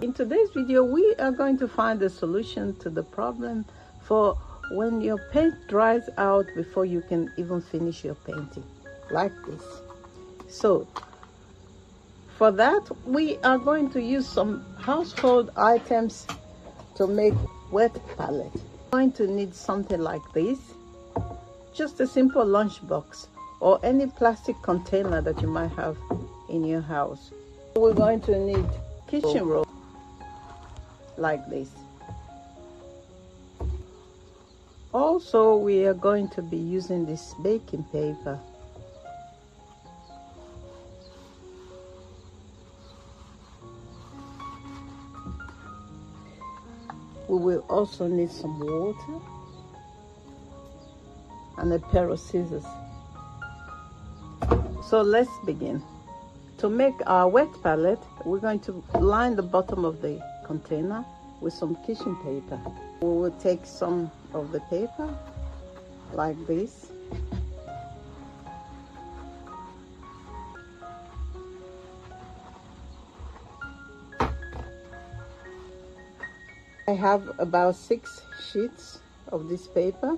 In today's video, we are going to find the solution to the problem for when your paint dries out before you can even finish your painting, like this. So, for that, we are going to use some household items to make wet palette. We're going to need something like this, just a simple lunchbox or any plastic container that you might have in your house. We're going to need kitchen roll like this. Also, we are going to be using this baking paper. We will also need some water and a pair of scissors. So let's begin. To make our wet palette, we're going to line the bottom of the container with some kitchen paper. We will take some of the paper like this. I have about 6 sheets of this paper,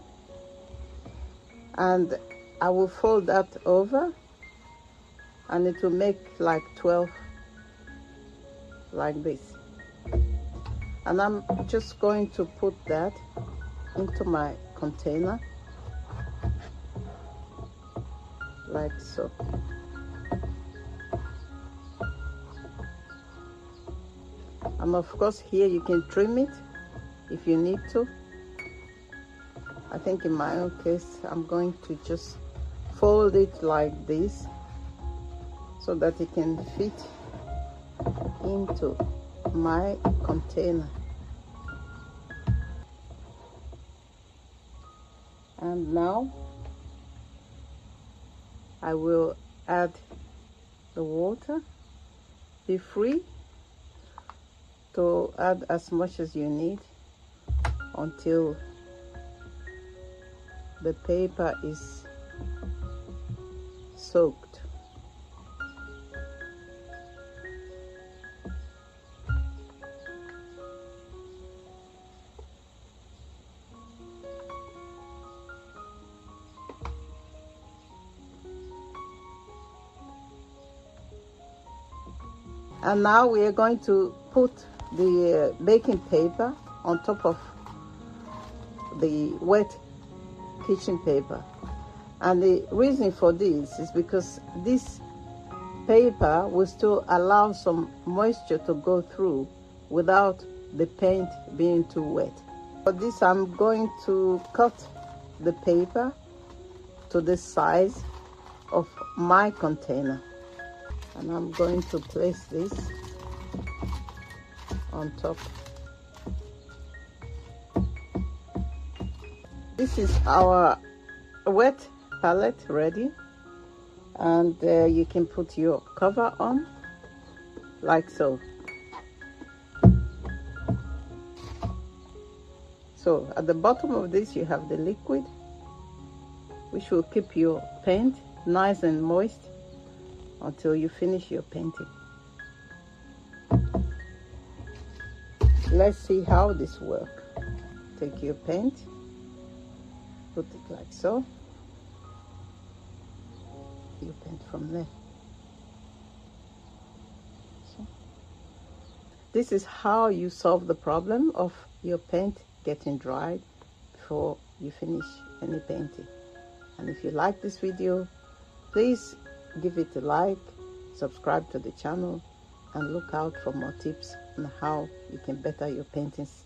and I will fold that over, and it will make like 12 like this. And I'm just going to put that into my container like so. And of course, here you can trim it if you need to. I think in my own case, I'm going to just fold it like this so that it can fit into my container. And now I will add the water. Be free to add as much as you need until the paper is soaked. And now we are going to put the baking paper on top of the wet kitchen paper. And the reason for this is because this paper will still allow some moisture to go through without the paint being too wet. For this, I'm going to cut the paper to the size of my container. And I'm going to place this on top. This is our wet palette ready, and you can put your cover on like so. So at the bottom of this you have the liquid, which will keep your paint nice and moist until you finish your painting. Let's see how this works. Take your paint, put it like so. You paint from there. So, this is how you solve the problem of your paint getting dried before you finish any painting. And if you like this video, please give it a like, subscribe to the channel, and look out for more tips on how you can better your paintings